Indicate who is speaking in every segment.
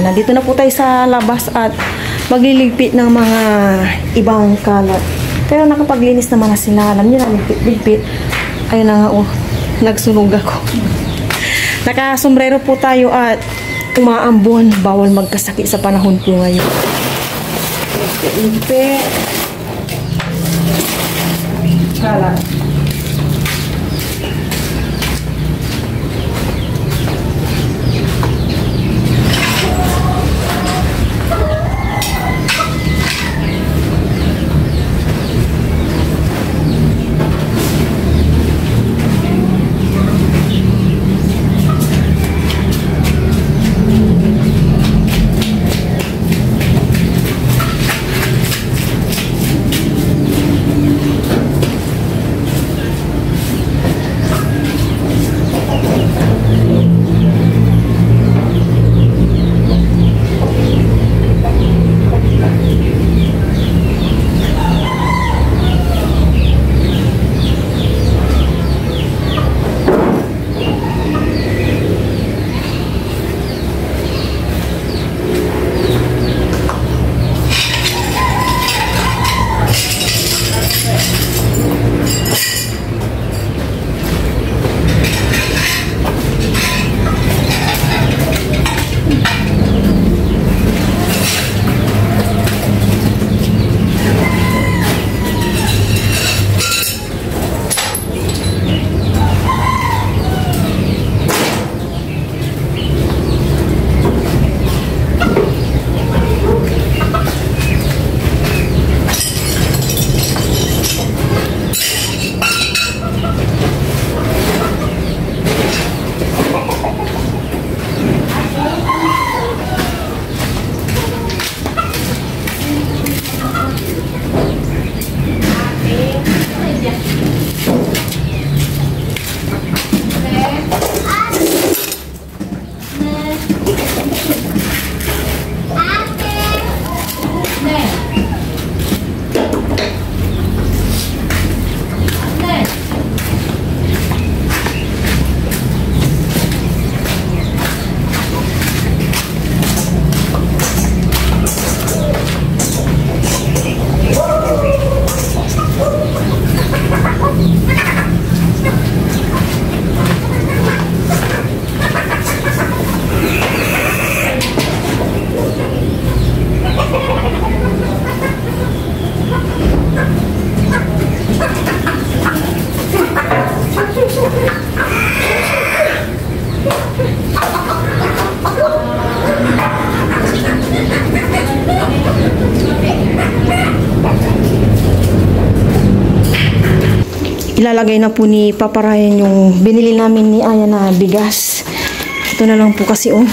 Speaker 1: Ayan, nandito na po tayo sa labas at magliligpit ng mga ibang kalat. Pero nakapaglinis naman na sila. Alam niyo na, ligpit. Ayun na nga, oh, nagsunog ako. Nakasombrero po tayo at umaambon. Bawal magkasakit sa panahon po ngayon. Ligpit. Kalat. Ilalagay na po ni Papa Ryan yung binili namin ni Aya na bigas. Ito na lang po kasi, oh.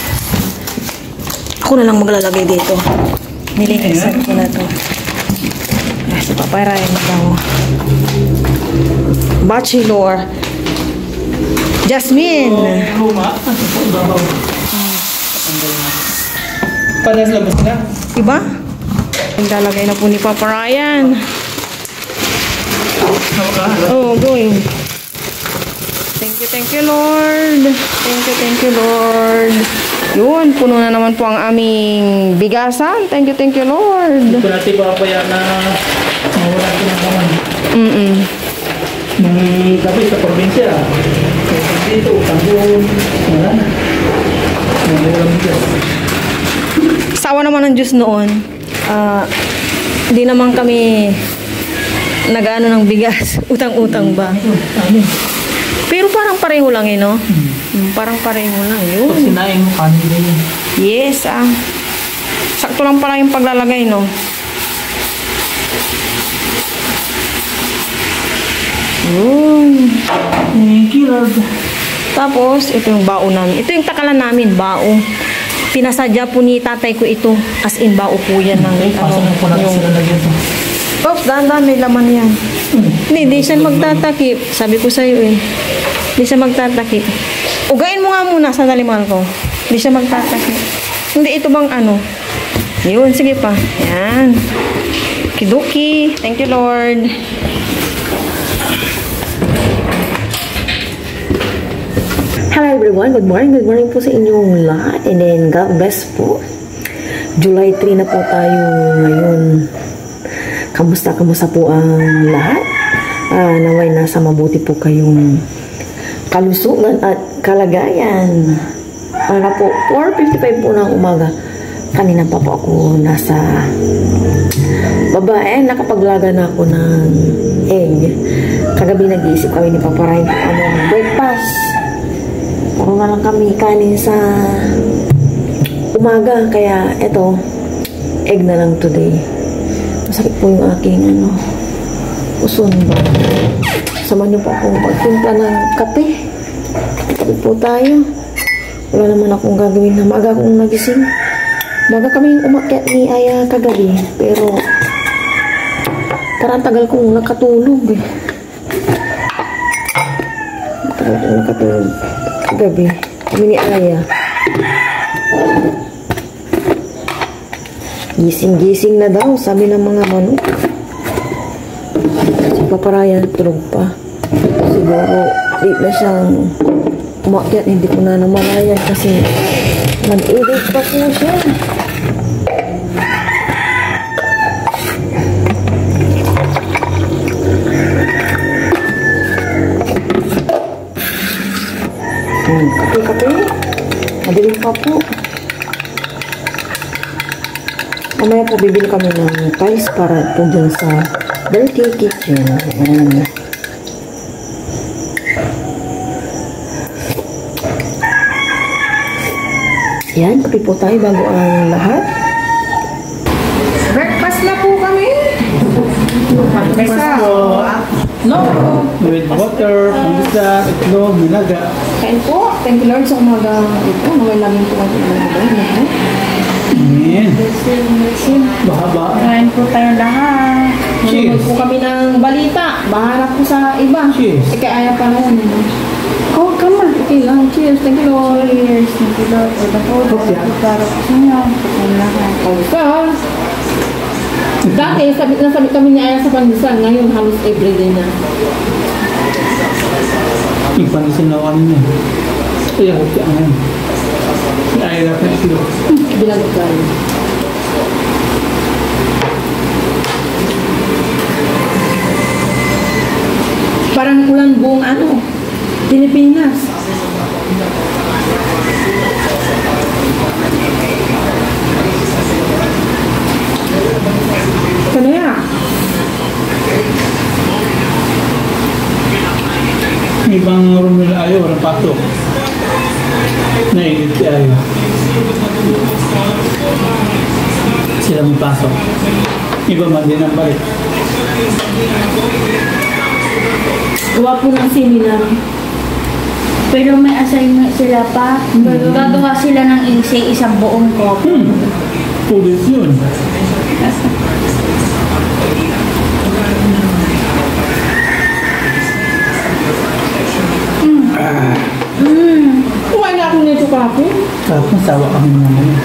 Speaker 1: Ako na lang maglalagay dito. Nilikasan ko na to. Si Papa Ryan na daw. Bachelor. Jasmine.
Speaker 2: Panas labas na.
Speaker 1: Diba? Ilalagay na po ni Papa Ryan. Oh, going. Thank you, Lord. Thank you, Lord. Yun, puno na naman po ang aming bigasan. Thank you, Lord.
Speaker 2: Ito natin pa na mawala ito ng kaman. Nung gabi sa probinsya, dito, utang-buon, wala na. Mawalang bigas.
Speaker 1: Sawa naman ng Diyos noon. Hindi naman kami nag-ano ng bigas. Utang-utang ba? Pero parang pareho lang eh, no? Parang pareho lang. Yun.
Speaker 2: Pag sinaing mo, kanin din yun.
Speaker 1: Yes, sakto lang pala yung paglalagay, no? Yun.
Speaker 2: Thank you, Lord.
Speaker 1: Tapos, ito yung bao namin. Ito yung takalan namin, bao. Pinasadya po ni tatay ko ito. As in, bao po yan.
Speaker 2: Pasok na po natin sila lagyan ito.
Speaker 1: Oops, dahan-dahan, may laman yan. Hindi siya magtatakip. Sabi ko sa'yo eh. Hindi siya magtatakip. Ugain mo nga muna sa daliman ko. Hindi siya magtatakip. Hindi, ito bang ano? Yun, sige pa. Yan. Kiduki. Thank you, Lord. Hello everyone. Good morning. Good morning po sa inyong lahat. And then, God bless po. July 3 na po tayo ngayon. Kamusta po ang lahat? Naway nasa mabuti po kayong kalusugan at kalagayan. Na po, 4:55 po ng umaga. Kanina pa po ako nasa babae. Nakapaglaga na ako ng egg. Kagabi nag-iisip kami ni Papa Ryan kung breakfast. Puro na lang kami kanin sa umaga. Kaya eto, egg na lang today. Masakit po yung aking uson ba. Sama niyo po akong magtimpla ng kape. Kape po tayo. Wala naman akong gagawin na maaga akong nagising. Maaga kaming umakyat ni Aya kagabi. Pero parang tagal kong nakatulog eh. Tagal kong nakatulog kagabi. Kami ni Aya. Gising-gising na daw, sabi ng mga manok. Si Papa Ryan tulog pa. Siguro, late na siyang umakyat. Hindi ko na namalayan kasi nag-edit pa po siya. Kape-kape. Madilim pa po. Mamaya po bibili kami ng tiles para po dyan sa dirty kitchen. Ayan. Yan, kape po tayo bago ang lahat.
Speaker 3: Breakfast na po kami.
Speaker 2: Breakfast po.
Speaker 3: No.
Speaker 2: With water, pulisa, itlog, nilaga.
Speaker 1: Kain po. Thank you Lord sa umaga ito. Mga laging po ang umaga.
Speaker 2: Ayan. Bahaba.
Speaker 3: Kain po tayo lahat.
Speaker 1: Nanonood
Speaker 2: Cheers.
Speaker 1: po kami ng balita. Bahala po sa iba.
Speaker 2: Cheers.
Speaker 1: Kaya pa naman.
Speaker 3: Oh, come on.
Speaker 1: Okay lang. Cheers. Thank you Lord.
Speaker 3: Cheers. Thank you Lord for the food. Para po sa inyo. Sa lahat.
Speaker 1: Okay. Dati, nasabit kami ni Aya sa pandesal. Ngayon, halos everyday na.
Speaker 2: Ipanisin na ako kanina. Kaya ko siya ngayon. Ay, dapat sila.
Speaker 1: Binagot tayo. Parang ulan buong Pilipinas. Kaya
Speaker 2: Ibang room nila ayaw, walang pasok. Naigit si ayaw. Sila may pasok. Iba man din ang balik.
Speaker 1: gawa po ng seminar.
Speaker 3: Pero may assignment sila pa. Gagawa sila ng essay, isang buong copy.
Speaker 2: Pulis yun.
Speaker 1: Kumain na ako nito kapo.
Speaker 2: Tapos sawa kami naman.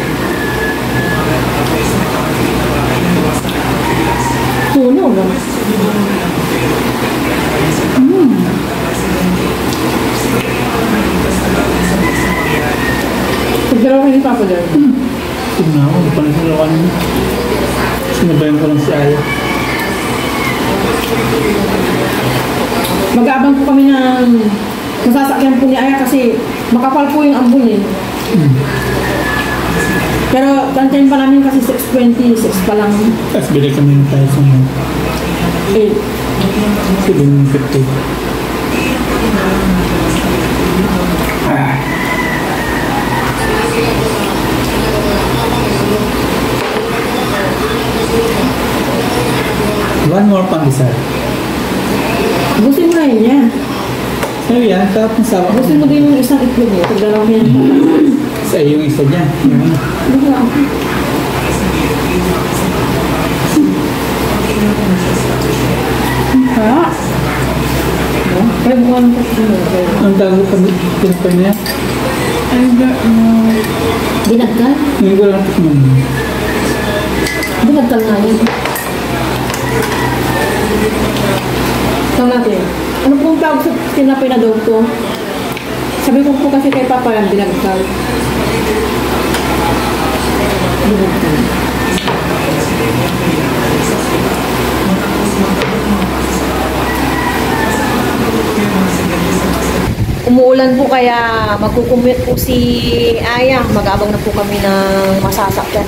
Speaker 1: Tunog. Pagdalaw ka ni Papa dyan.
Speaker 2: Tignan ako, panasalawan mo. Sinabayan ko lang si Aya.
Speaker 1: Mag-aabang po kami ng masasakyan po ni Aya kasi makapal po yung ambon eh. Pero tantayin pa namin kasi 6:20, 6 pa lang.
Speaker 2: Tapos bili kami ng tayo sa mga 750. One more pandesal.
Speaker 1: Gusto mo na yun niya.
Speaker 2: Sabi yan, sarap ng sawa.
Speaker 1: Gusto mo din yung isang itlog eh. Pagdalaw yan.
Speaker 2: Sa yung isa dyan. Yan.
Speaker 1: Gusto ako.
Speaker 3: Ha?
Speaker 1: Kaya buwan ko siya.
Speaker 2: Ang tago pa pinapay na yan.
Speaker 3: I don't know.
Speaker 1: Dinagkal?
Speaker 2: Ngayon ko lang tikman.
Speaker 1: Dinagkal nga yun. Tawag natin. Ano pong tawag sa tinapay na dog ko? Sabi ko po kasi kay Papa yan, dinagkal. Binigtan. Umuulan po kaya magkukumute po si Aya. Mag-abang na po kami ng masasakyan.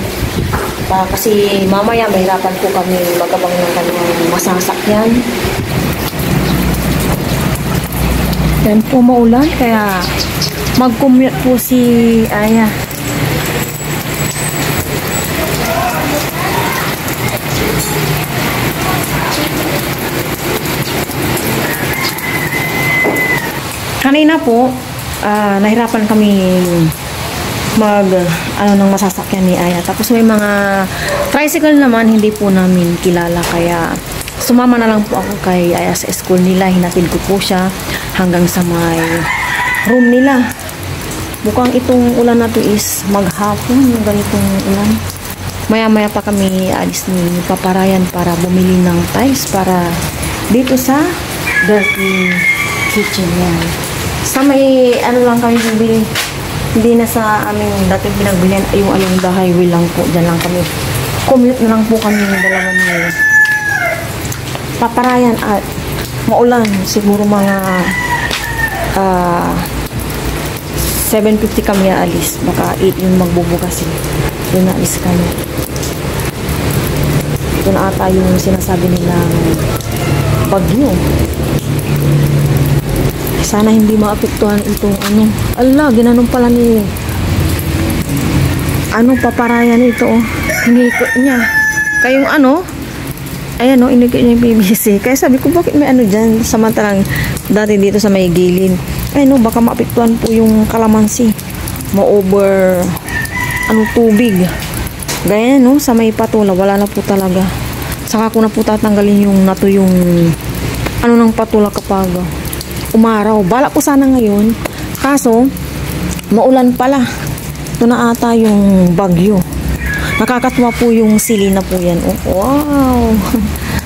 Speaker 1: Kasi mamaya mahirapan po kami mag-abang ng kanyang masasakyan. Yan po maulan kaya mag-commute po si Aya. Kanina po, nahirapan kami ng masasakyan ni Aya. Tapos may mga tricycle naman, hindi po namin kilala. Kaya sumama na lang po ako kay Aya sa school nila. Hinatid ko po siya hanggang sa may room nila. Mukhang itong ulan na to is maghapon, yung ganitong ulan. Maya-maya pa kami alis ni Papa Ryan para bumili ng tiles para dito sa dirty kitchen yan. Sa may lang kami bibili. Hindi na sa aming dating pinagbilihan yung along the highway lang po. Diyan lang kami. Commute na lang po kami ng 2 years. Papa Ryan at maulan. Siguro mga 7:50 kami aalis. Baka 8 yung magbubukas eh. Doon naalis kami. Ito na ata yung sinasabi nilang bagyo. Sana hindi maapektuhan itong ginanong pala ni Papa Ryan ito inikot niya kayong ayan inikot niya yung PVC. Kaya sabi ko bakit may dyan samantalang dati dito sa may gilid baka maapektuhan po yung kalamansi ma-over tubig gaya sa may patula wala na po talaga. Saka ko na po tatanggalin yung natuyong ng patula kapag umaraw. Bala ko sana ngayon. Kaso, maulan pala. Ito na ata yung bagyo. Nakakatuwa po yung sili na po yan. Oh, wow!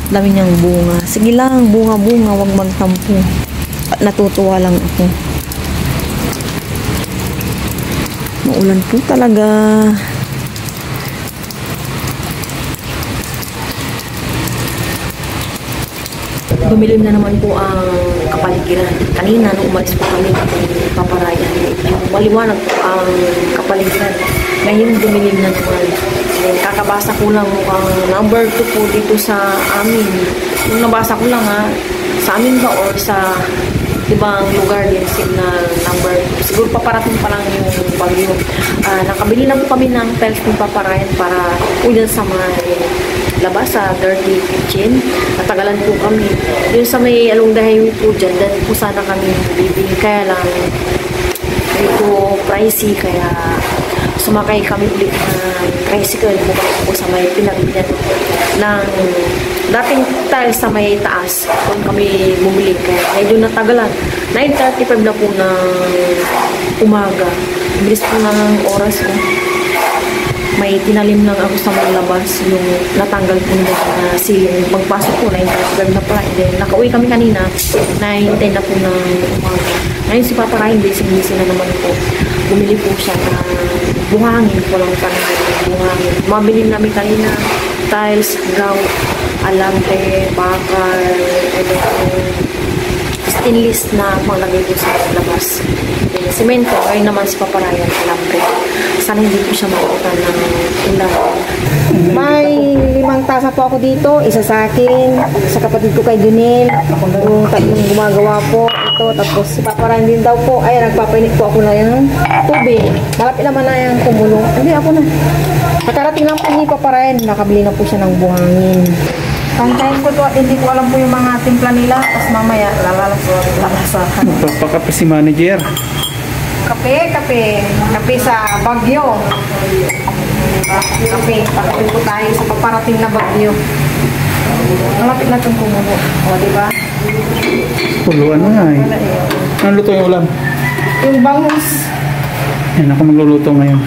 Speaker 1: Dami niyang bunga. Sige lang, bunga-bunga. Huwag magtampo. At natutuwa lang ako. Maulan po talaga. Dumilim na naman po ang kapaligiran. Kanina, nung umalis po kami kay Papa Ryan, yung maliwanag po ang kapaligiran. Ngayon, dumilim na naman. Kakabasa ko lang ang number 2 po dito sa amin. Yung nabasa ko lang sa amin ba or sa ibang lugar din, signal number 2. Siguro paparating pa lang yung bagyo. Nakabili na po kami ng tiles ng Papa Ryan para po dyan sa may labas sa dirty kitchen. Natagalan po kami. Yung sa may along the highway po dyan po sana kami bibili. Kaya lang dito pricey kaya sumakay kami ulit ng tricycle po sa may pinagbilyan ng dating tiles sa may taas. Doon kami bumili. Kaya medyo natagalan. 9:35 na po ng umaga. Bilis po ng oras may tinalim lang ako sa mga labas yung natanggal po nila na ceiling. Pagpasok po, 9:35 na pala. Then, nakauwi kami kanina, 9:10 na po ng umaga. Ngayon si Papa Ryan, busy na naman po. Bumili po siya na buhangin. Walang panahon buhangin. Mabili namin kanina, tiles, grout, alambre, bakal, stainless na maglagay po sa labas. Then, semento, ngayon naman si Papa Ryan, alambre. Sana hindi po siya makutan ng ulan. May 5 tasa po ako dito. Isa sa akin, sa kapatid ko kay Junel. Yung tatlong gumagawa po. Ito, tapos si Papa Ryan din daw po. Ay, nagpapainit po ako na yung tubig. Malapit naman na yung kumulong. Hindi, ako na. Nakarating lang po ni Papa Ryan. Nakabili na po siya ng buhangin. Kantayin ko to at hindi ko alam po yung mga timpla nila. Tapos mamaya, lalasahan.
Speaker 2: Magpapakape si manager.
Speaker 1: Kape sa bagyo. Kape po tayo sa paparating na bagyo. Malapit na itong kumulo. O, diba?
Speaker 2: Puluan na nga eh. Ano luto yung ulam?
Speaker 1: Yung bangus.
Speaker 2: Yan ako magluluto ngayon.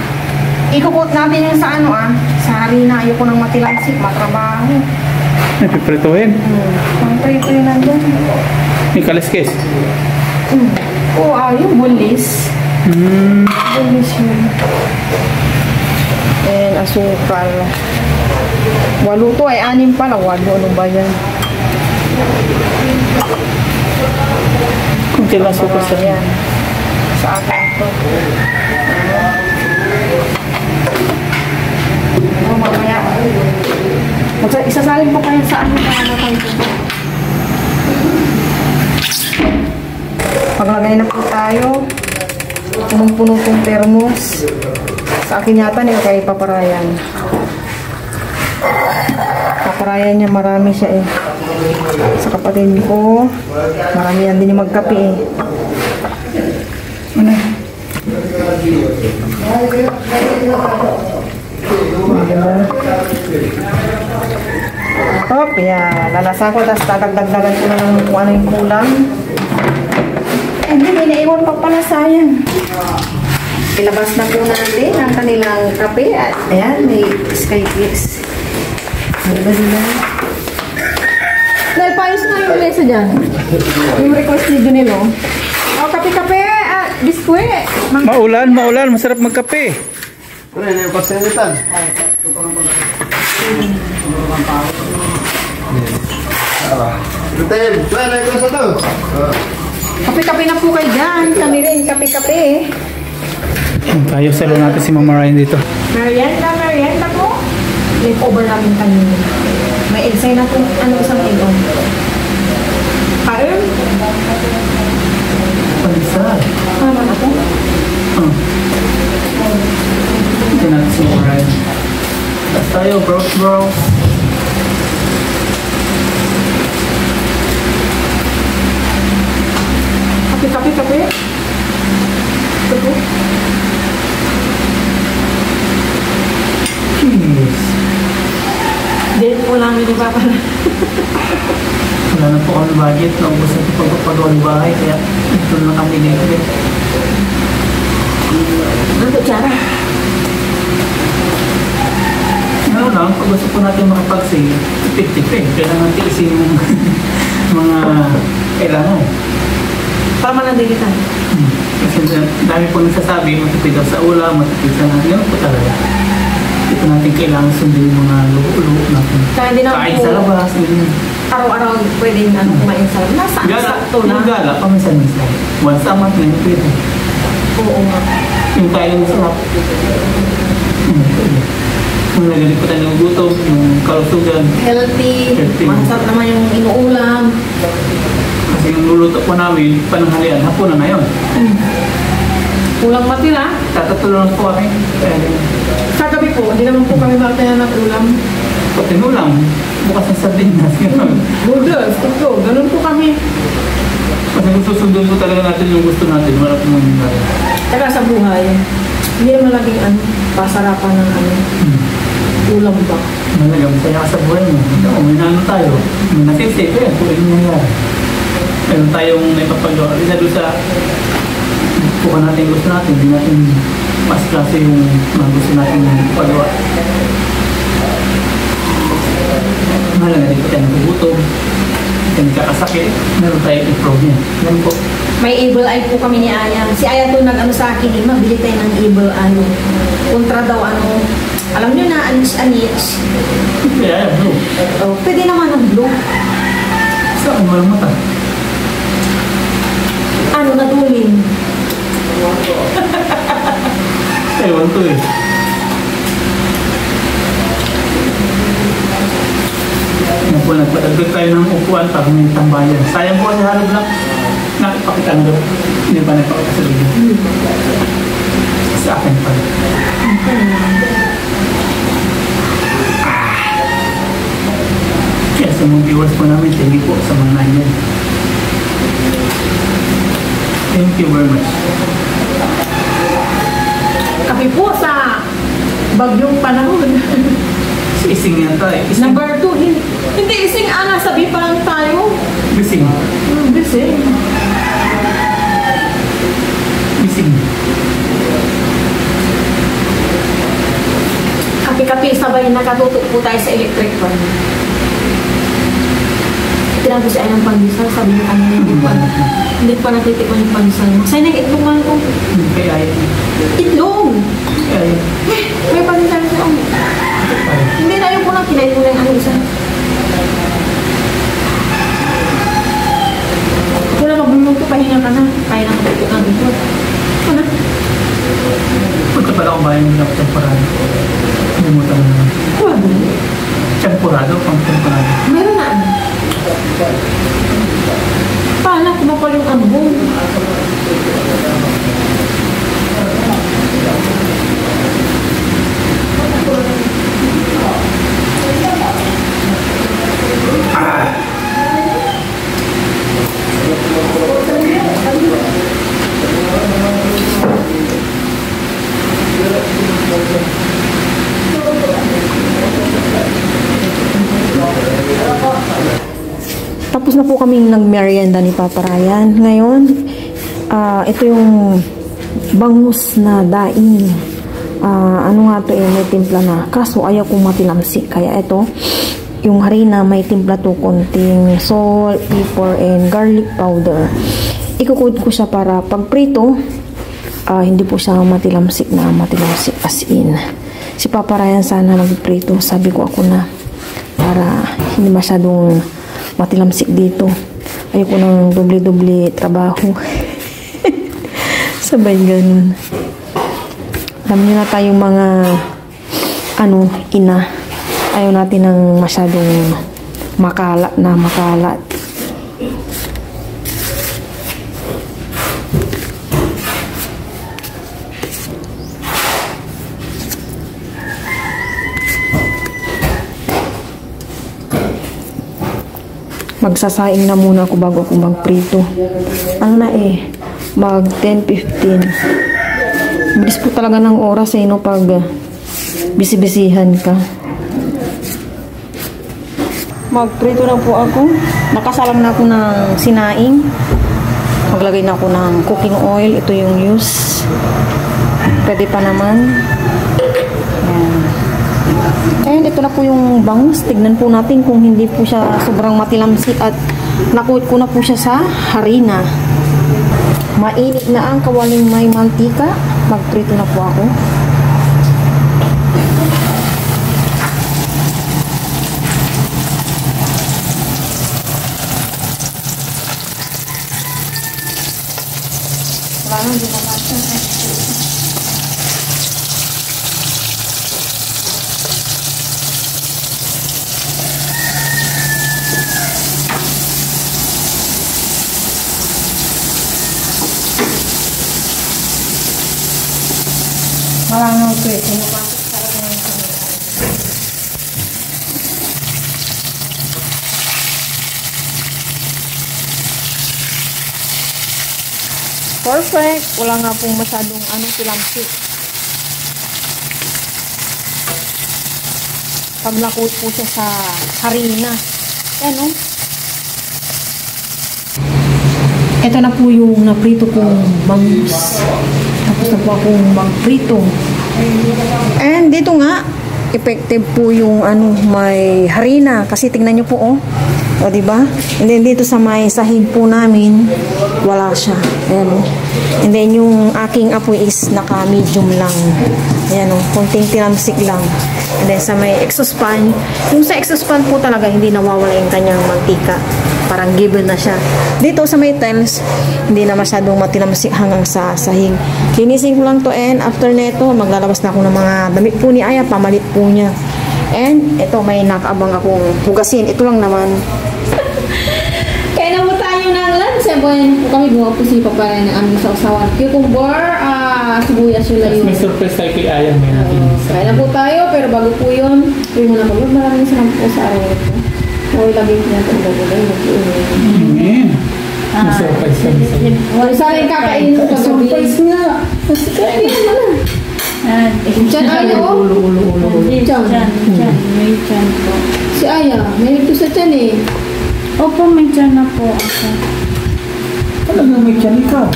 Speaker 1: Ikukot natin yung sa sa harina. Ayoko nang matilansik, matrabaho.
Speaker 2: Ay, pipritohin.
Speaker 1: Ang prito yun nandun.
Speaker 2: May kaliskes.
Speaker 1: Oo, yung bulis. Bulis yun. And asukal. 8 to ay 6 pala. 8. Ano ba yan?
Speaker 2: Kunti lang suko sa
Speaker 1: Yan. Sa akin to. Mamaya. Isasalin po kayo sa ano para natin po. Paglagay na po tayo. Punong-puno pong thermos. Sa akin yata niyo kay Paparayan. Paparayan niya marami siya eh. Sa kapatid ko, marami yan din yung magkape eh.
Speaker 2: Ano?
Speaker 1: Top, yan. Lalasa ko, tapos dadagdagan ko na ng kung ano yung kulang. Eh, hindi, may naiwan pa pala, sayang. Ilabas na po natin ang kanilang kape. At ayan, may Skyflix. Ano ba sila? Dahil paayos na yung mesa dyan. Yung request ni Junilo. O, kape-kape at biskwit.
Speaker 2: Maulan, maulan. Masarap magkape.
Speaker 4: Ano yung pasenitan? Retail, wala ito sa to.
Speaker 1: Kape-kape na po kayo dyan. Kami rin, kape-kape eh.
Speaker 2: Tayo salo natin si Mama Ryan dito.
Speaker 1: Merienda po. Leftover namin kanina. May insay na po, ano isang ilo. Kain?
Speaker 2: Palisa.
Speaker 1: Tama na po.
Speaker 2: Ito natin si Mama Ryan. Tapos tayo, bro.
Speaker 1: Kape. Ito po.
Speaker 2: Cheese.
Speaker 1: Date po namin ni Papa na.
Speaker 2: Wala na po kami budget. Naubos na ito pagpapagawa ng bahay. Kaya ito na kami dito.
Speaker 1: Ano po, Chara?
Speaker 2: Ngayon lang, pag gusto po natin makapag-save, tipid-tipid. Kailangan tiisin yung mga kailangan.
Speaker 1: Para manandig kita.
Speaker 2: Kasi dami po nagsasabi, matipid daw sa ulam, matipid sa natin. Ganun po talaga. Ito natin kailangan sundin yung mga luho-luho natin.
Speaker 1: Kaya hindi naman
Speaker 2: Kain
Speaker 1: po
Speaker 2: sa labas, ganyan.
Speaker 1: araw-araw pwedeng kumain sa labas. Sakto
Speaker 2: Yung
Speaker 1: lang.
Speaker 2: gala, paminsan-minsan. Once a month na yung pwede.
Speaker 1: Oo nga.
Speaker 2: Yung kain ng sarap. Yung nagaliputan ng gutom, yung kalusugan.
Speaker 1: Healthy.
Speaker 2: Healthy.
Speaker 1: Masarap naman yung inuulam.
Speaker 2: Kasi yung luluto po namin, pananghalian, hapunan na yun.
Speaker 1: Kulang matira.
Speaker 2: Tatatulungan po kami. Kaya
Speaker 1: Sa gabi po, hindi naman po kami makakaya ng ulam.
Speaker 2: pati nulang, bukas ng sardinas.
Speaker 1: Noodles, ito. Ganun po kami.
Speaker 2: Kasi kung susundin po talaga natin yung gusto natin, wala po mangyayari.
Speaker 1: Saka sa buhay, hindi naman laging pasarapan ng ulam ba.
Speaker 2: Malaga, masaya ka sa buhay mo. Ito, may naano tayo. May nasisip, yan, kung ano nangyayari. Meron tayong naipapagawa. Isa doon sa kung natin gusto natin, hindi natin mas klase yung mga gusto natin pagawa. Mahalaga din po tayo nagugutom. Kaya nagkakasakit, meron tayong improve niya. Yan po.
Speaker 1: May able eye po kami ni Aya. Si Aya to nag-ano sa akin, mabili tayo ng able kontra daw alam nyo na, anich.
Speaker 2: Kaya yan, bro.
Speaker 1: Oh, pwede naman ng blue.
Speaker 2: Saan mo lang mata?
Speaker 1: Natulin.
Speaker 2: Ewan to eh. Yan po, nagpadagdag tayo ng upuan para may tambayan. Sayang po sa halog lang. Nakipakita na daw. Hindi ba nagpakita sa video? Sa akin pa. Kaya sa mga viewers po namin, thank you po sa mga nanyan. Thank you very much.
Speaker 1: Kape po sa bagyong panahon.
Speaker 2: So, ising yan tayo. Ising.
Speaker 1: Number 2, hindi ising sabi pa lang tayo.
Speaker 2: Bising.
Speaker 1: Bising.
Speaker 2: Bising.
Speaker 1: Kape-kape sabay nakatutok po tayo sa electric fan. Tinang ko si Ay ng pandesal, sabi niya hindi pa natitikman yung pandesal. Masaya na itlog man ko.
Speaker 2: Kaya yan.
Speaker 1: Itlog!
Speaker 2: Kaya yan.
Speaker 1: May panin tayo sa umi. Hindi na yung pulang kinain mo na yung ano isa. Wala magluluto, pahinga ka na. Kaya na magluto ng ito. Ano?
Speaker 2: Punta pala akong bayan nila ng temporado. Bumutan na naman.
Speaker 1: Wala.
Speaker 2: Temporado, pang temporado.
Speaker 1: Meron na ano? Paano kung mapal yung ambong? Tapos na po kaming nagmerienda ni Papa Ryan. Ngayon, ito yung bangus na daing. Ano nga to may timpla na. Kaso ayaw kong matilamsik. Kaya ito, yung harina may timpla to, konting salt, pepper, and garlic powder. Ikukod ko siya para pag prito, hindi po siya matilamsik as in. Si Papa Ryan sana magprito. Sabi ko ako na para hindi masyadong matilamsik dito. Ayoko ng doble-doble trabaho. Sabay ganun. Alam niyo na tayong mga ina. Ayaw natin ng masyadong makalat. Magsasaing na muna ako bago ako magprito. Mag 10-15. Bilis po talaga ng oras no, pag bisibisihan ka. Magprito na po ako. Nakasalang na ako ng sinaing. Maglagay na ako ng cooking oil. Ito yung use. Pwede pa naman. And ito na po yung bangus. Tignan po natin kung hindi po siya sobrang matilamsik at nakuha ko na po siya sa harina. Mainit na ang kawaling may mantika. Magprito na po ako. Wala na, hindi na natin. Malangaw ko pumapasok sa akin ng kamera. Perfect! Wala nga pong masyadong tilamsik. Pag nakuha po siya sa harina. Yan o. Ito na po yung naprito kong bangus. Tapos na po akong magprito. And dito nga, effective po yung may harina. Kasi tingnan nyo po, O, diba? And then dito sa may sahig po namin, wala siya. Ayan, And then yung aking apoy is naka-medium lang. Ayan, konting tilamsik lang. And then sa may exhaust fan, yung sa exhaust fan po talaga, hindi nawawala yung kanyang mantika. Parang given na siya. Dito sa may tiles, hindi na masyadong matilamsik hanggang sa sahig. Linisin ko lang to, and after neto, maglalabas na ako ng mga damit po ni Aya, pamalit po niya. And ito, may nakaabang akong hugasin. Ito lang naman. Kaya na po tayo ng lunch. Buwan po kami, buwan po si Papa Ryan ng aming sausawan. Cucumber, sibuyas yun lang yun.
Speaker 2: May surprise tayo kay Aya.
Speaker 1: Kaya na po tayo, pero bago po yun, tuloy muna po. Maraming salamat po sa araw ito. Huwag lagay ko na ito ang bagay.
Speaker 2: Amen. May surprise kami sa'yo.
Speaker 1: Sana yung kakainin ko kagabi.
Speaker 2: Surprise nga.
Speaker 1: Kainin mo na. Diyan, Aya, o?
Speaker 3: Diyan. May tiyan po.
Speaker 1: Si Aya, may ito sa tiyan eh.
Speaker 3: Opo, may tiyan na po ako.
Speaker 2: Talagang may tiyan ikaw.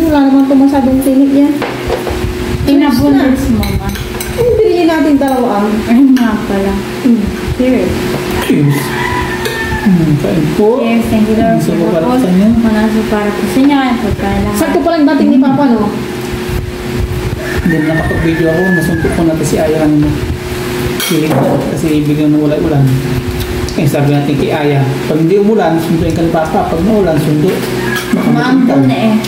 Speaker 1: Wala naman ito masyadong tinik yan.
Speaker 3: Inabulis mo ba?
Speaker 1: Ay, bilhin natin dalawa.
Speaker 3: Ay, nga pala. Here.
Speaker 2: Cheers. Kain po.
Speaker 3: Yes, thank you Lord.
Speaker 2: Gusto mo para sa inyo?
Speaker 3: Manasi para po sa inyo. Pagkala.
Speaker 1: Sakto pa lang dating ni Papa, no?
Speaker 2: Hindi na nakapag-video ako, nasuntok ko natin si Aya kanina. Hilig na kasi biglang nawala ulan. Kaya sabi natin kay Aya, pag hindi umulan, sunduin ka ni Papa. Pag naulan, sundo.
Speaker 3: Maambon na eh.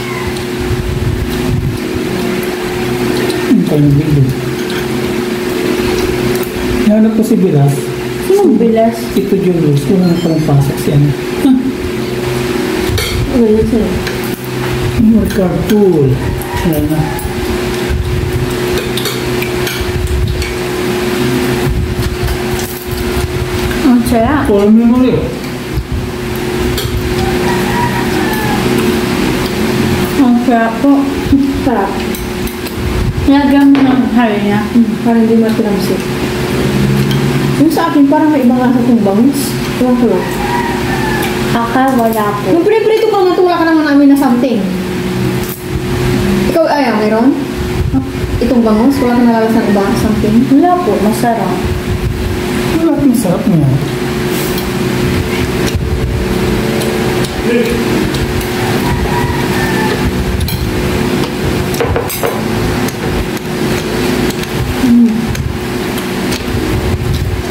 Speaker 2: Ang tayo ng video. Nahanap ko si Bilas.
Speaker 3: Sinong bilas?
Speaker 2: Ito Julius, kung ano palang pasok siya.
Speaker 1: Ano yun sir?
Speaker 2: More cartoon. Alam na.
Speaker 3: Ang sarap.
Speaker 2: Full memory.
Speaker 3: Ang sarap po.
Speaker 1: Sarap.
Speaker 3: Nilagyan mo ng hari niya.
Speaker 1: Parang hindi matinamsik. Yung sa akin, parang may ibang lasa kong bangus. Ewan ko lang.
Speaker 3: Aka, wala po.
Speaker 1: Yung pre-prito ko, natula ka naman namin na something. Ikaw, Aya, mayroon? Itong bangus, wala ka nalalasan iba something?
Speaker 3: Wala po, masarap.
Speaker 2: Wala ang sarap niya.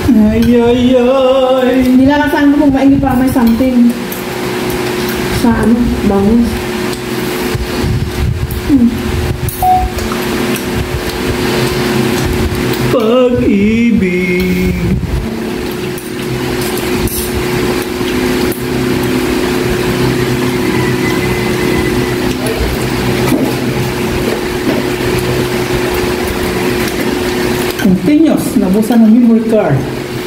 Speaker 2: Ay, ay, ay.
Speaker 1: Nilalasan ko kung maigi pa may something. Sa ano, bangus.
Speaker 2: Pag-ibig. Continuous, nabusan ng memory card.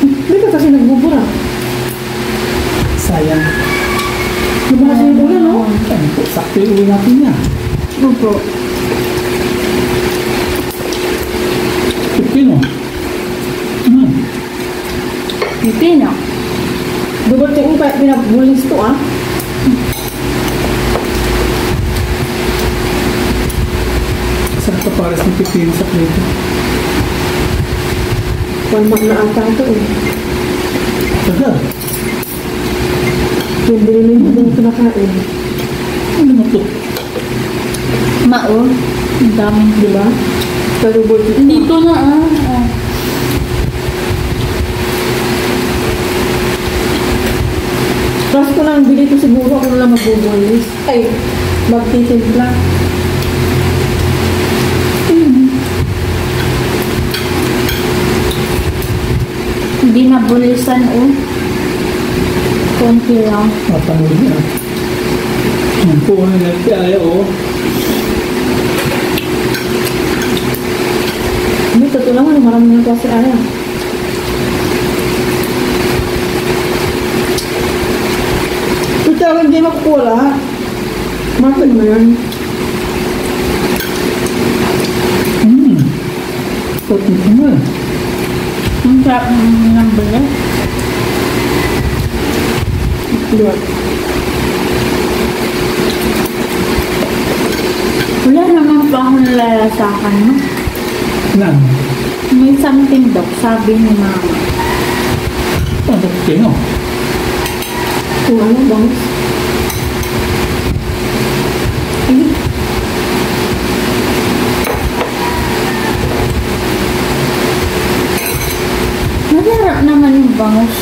Speaker 1: Hindi ka kasi nagbubura.
Speaker 2: Sayang.
Speaker 1: Di ba kasi yung ulan, no?
Speaker 2: Ayun po, sakto yung uwi natin niya.
Speaker 1: Opo.
Speaker 2: Pipino.
Speaker 3: Pipino.
Speaker 1: Double check mo kahit pinabulis to, ah.
Speaker 2: Sarap ka pares ng pipino sa plate.
Speaker 1: Palmak na ata ito, eh.
Speaker 2: Tagal.
Speaker 1: Yung binili mo din kinakain.
Speaker 2: Ano mo to?
Speaker 3: Mao. Ang dami.
Speaker 1: Di ba? Pero double check.
Speaker 3: Dito na ah.
Speaker 1: Tapos ko lang bili ko siguro, ako na lang magbubulis. Ay, magtitimpla.
Speaker 3: Hindi na bulisan oh. Konti lang.
Speaker 2: Matangol niya. Ang puno na kaya o.
Speaker 1: Hindi, totoo lang, marami na kasi Aya. Ito talaga hindi makukuha lahat. Martin mo yan.
Speaker 2: Pati ko na.
Speaker 3: Ang sarap ng bilas.
Speaker 1: Diba?
Speaker 3: Wala naman pa akong nalalasakan no?
Speaker 2: Nan.
Speaker 3: May something daw, sabi ni mama.
Speaker 2: Ano kino?
Speaker 1: Kung ano, bangus.
Speaker 3: Masarap naman yung bangus.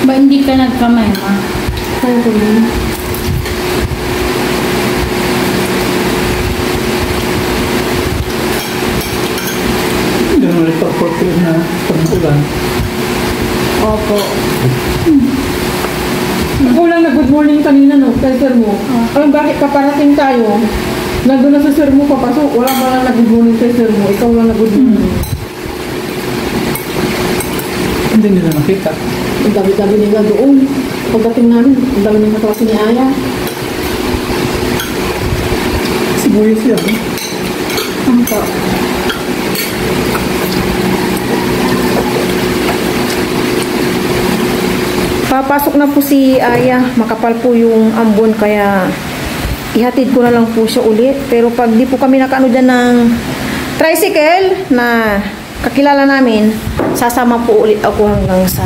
Speaker 3: Ba hindi ka nagkamay ma?
Speaker 1: Kaya ko din.
Speaker 2: Hindi naman ipag-portrait na pag-ulan.
Speaker 3: Opo.
Speaker 1: Ako lang na good morning kanina, no? Kay sir mo. Alam bakit kaparating tayo? Nandun na sa sir mo papasok. Wala ba lang na good morning kay sir mo? Ikaw lang na good morning.
Speaker 2: Hindi nila nakita.
Speaker 1: Ang dami-dami nila doon. Pagdating namin, ang dami ng kaklase ni Aya.
Speaker 2: Sibuyas yan.
Speaker 3: Ang to.
Speaker 1: Papasok na po si Aya. Makapal po yung ambon kaya ihatid ko na lang po siya ulit. Pero pag di po kami nakaano dyan ng tricycle na kakilala namin, sasama po ulit ako hanggang sa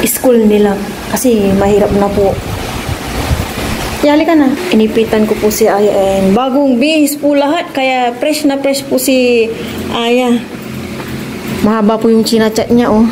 Speaker 1: school nila. Kasi mahirap na po. Yali ka na. Inipitan ko po si Aya and bagong bihis po lahat. Kaya fresh na fresh po si Aya. Mahaba po yung chinachat niya, oh.